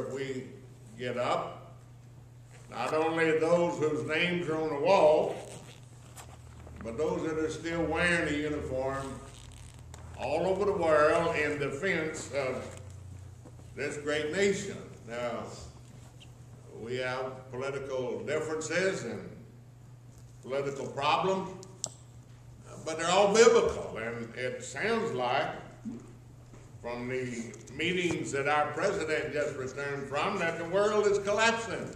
whenever we get up, not only those whose names are on the wall, but those that are still wearing the uniform all over the world in defense of this great nation. Now, we have political differences and political problems, but they're all biblical, and it sounds like from the meetings that our president just returned from that the world is collapsing.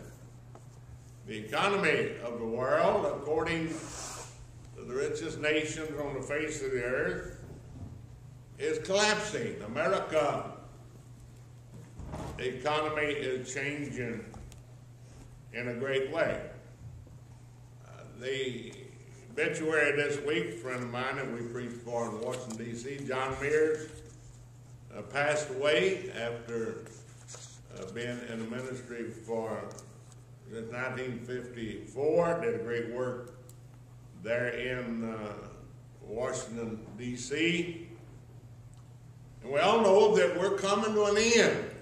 The economy of the world, according to the richest nations on the face of the earth, is collapsing. America, the economy is changing in a great way. The obituary this week, a friend of mine that we preached for in Washington, D.C., John Mears, passed away after being in the ministry since 1954, did a great work there in Washington, D.C. And we all know that we're coming to an end.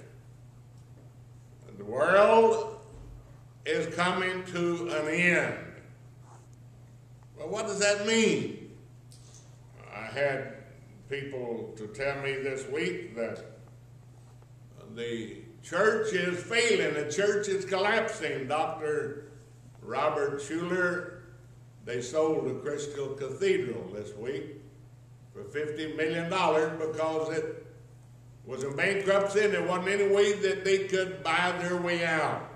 The world is coming to an end. Well, what does that mean? I had people to tell me this week that the church is failing, the church is collapsing. Dr. Robert Schuller, they sold the Crystal Cathedral this week for $50 million because it was in bankruptcy and there wasn't any way that they could buy their way out.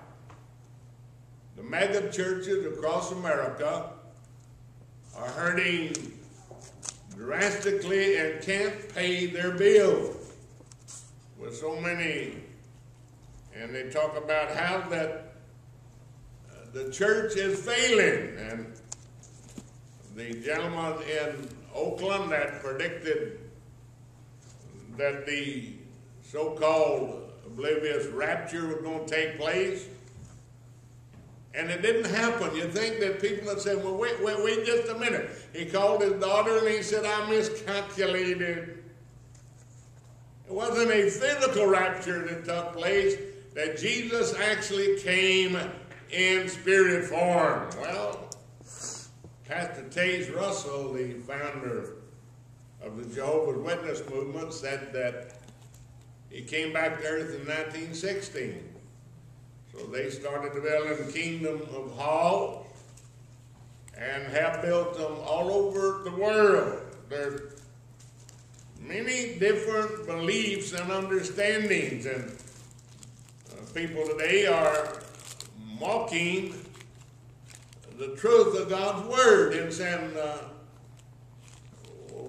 The mega churches across America are hurting drastically and can't pay their bills with so many. And they talk about how that the church is failing. And the gentleman in Oakland that predicted that the so-called oblivious rapture was going to take place, and it didn't happen. You think that people would say, well, wait just a minute. He called his daughter and he said, I miscalculated. It wasn't a physical rapture that took place, that Jesus actually came in spirit form. Well, Pastor Taze Russell, the founder of the Jehovah's Witness movement, said that he came back to earth in 1916. So they started to build the Kingdom of Hall and have built them all over the world. There's many different beliefs and understandings, and people today are mocking the truth of God's Word and saying,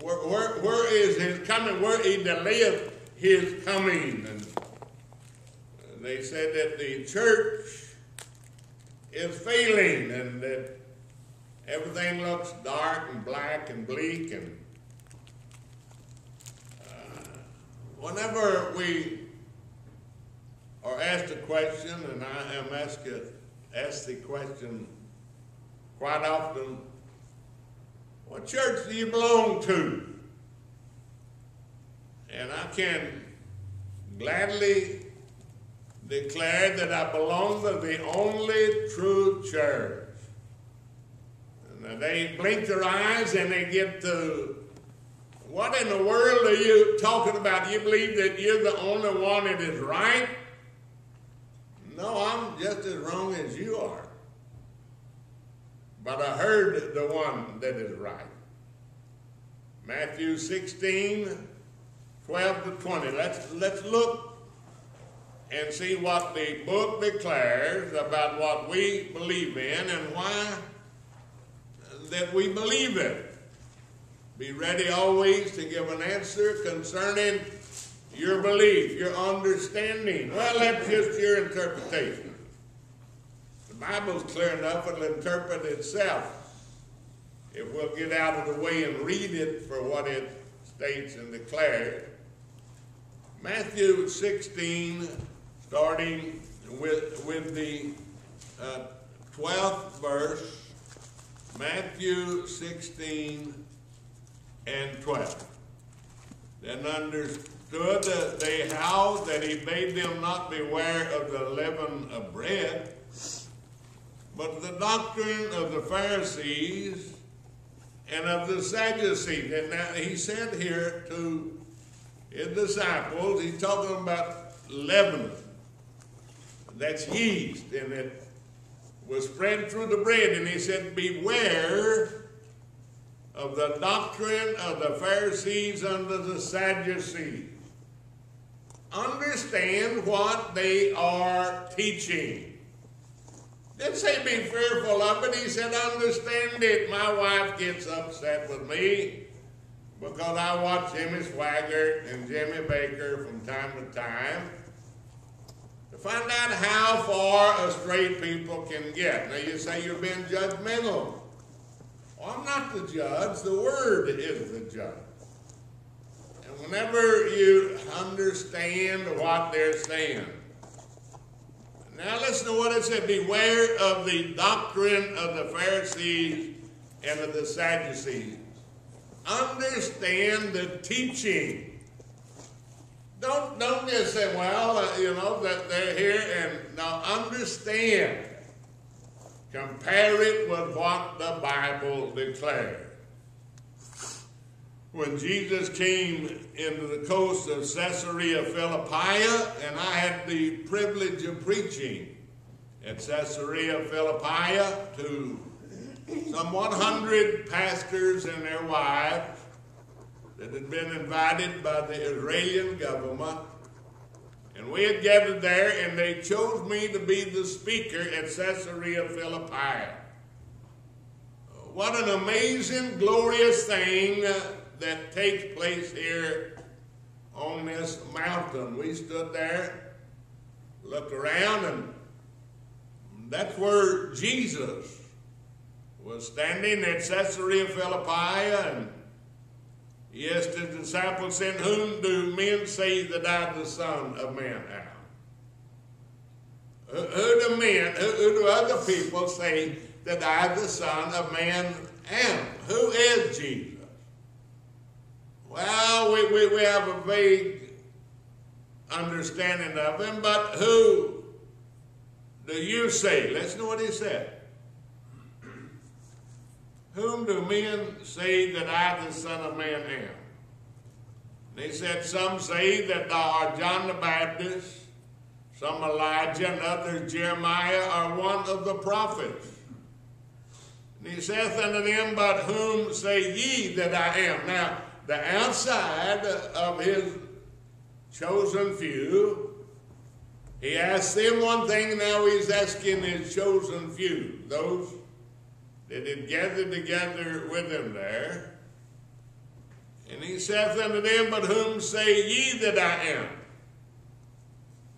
where is His coming? Where He delayeth His coming? And they said that the church is failing and that everything looks dark and black and bleak. And whenever we are asked a question, and I am asked the question quite often, what church do you belong to? And I can gladly declare that I belong to the only true church. And they blink their eyes and they get to, what in the world are you talking about? You believe that you're the only one that is right? No, I'm just as wrong as you are. But I heard the one that is right. Matthew 16, 12 to 20. Let's look and see what the book declares about what we believe in and why that we believe it. Be ready always to give an answer concerning your belief, your understanding. Well, that's just your interpretation. The Bible's clear enough, it'll interpret itself if we'll get out of the way and read it for what it states and declares. Matthew 16, starting with the 12th verse, Matthew 16 and 12. Then stood, they howled that he bade them not beware of the leaven of bread, but the doctrine of the Pharisees and of the Sadducees. And now he said here to his disciples, he's talking about leaven. That's yeast, and it was spread through the bread. And he said, beware of the doctrine of the Pharisees and of the Sadducees. Understand what they are teaching. Didn't say be fearful of it. He said, understand it. My wife gets upset with me because I watch Jimmy Swaggart and Jimmy Baker from time to time to find out how far astray people can get. Now you say you're being judgmental. Well, I'm not the judge. The Word is the judge. And whenever you understand what they're saying. Now listen to what it said. Beware of the doctrine of the Pharisees and of the Sadducees. Understand the teaching. Don't just say, well, that they're here, and now understand. Compare it with what the Bible declares. When Jesus came into the coast of Caesarea Philippi, and I had the privilege of preaching at Caesarea Philippi to some 100 pastors and their wives that had been invited by the Israeli government. And we had gathered there, and they chose me to be the speaker at Caesarea Philippi. What an amazing, glorious thing that takes place here on this mountain. We stood there, looked around, and that's where Jesus was standing at Caesarea Philippi, and he asked his disciples, saying, whom do men say that I, the Son of Man, am? Who do other people say that I, the Son of Man, am? Who is Jesus? Well, we have a vague understanding of him, but who do you say? Listen to what he said. Whom do men say that I, the Son of Man, am? They said, some say that thou art John the Baptist, some Elijah, and others Jeremiah, or one of the prophets. And he saith unto them, but whom say ye that I am? Now, the outside of his chosen few, he asked them one thing, now he's asking his chosen few, those that had gathered together with him there. And he saith unto them, but whom say ye that I am?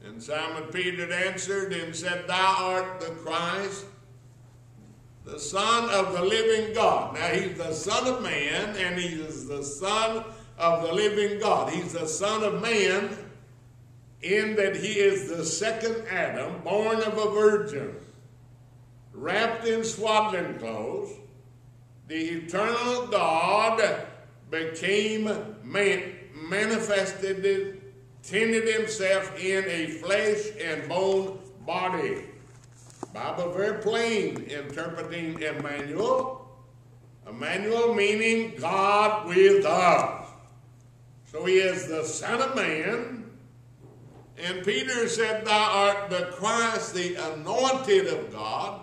And Simon Peter answered and said, thou art the Christ, the Son of the living God. Now he's the Son of Man, and he is the Son of the living God. He's the Son of Man in that he is the second Adam, born of a virgin, wrapped in swaddling clothes. The eternal God became man, manifested, tended himself in a flesh and bone body. Bible very plain interpreting Emmanuel. Emmanuel meaning God with us. So he is the Son of Man. And Peter said, thou art the Christ, the anointed of God,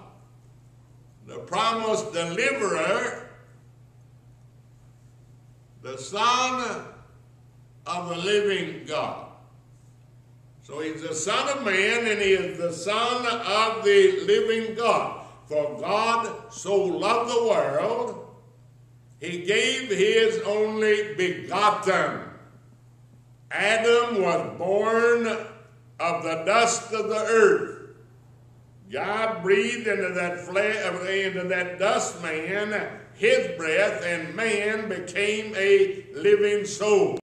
the promised deliverer, the Son of the living God. So he's the Son of Man, and he is the Son of the living God. For God so loved the world, he gave his only begotten. Adam was born of the dust of the earth. God breathed into that dust man his breath, and man became a living soul.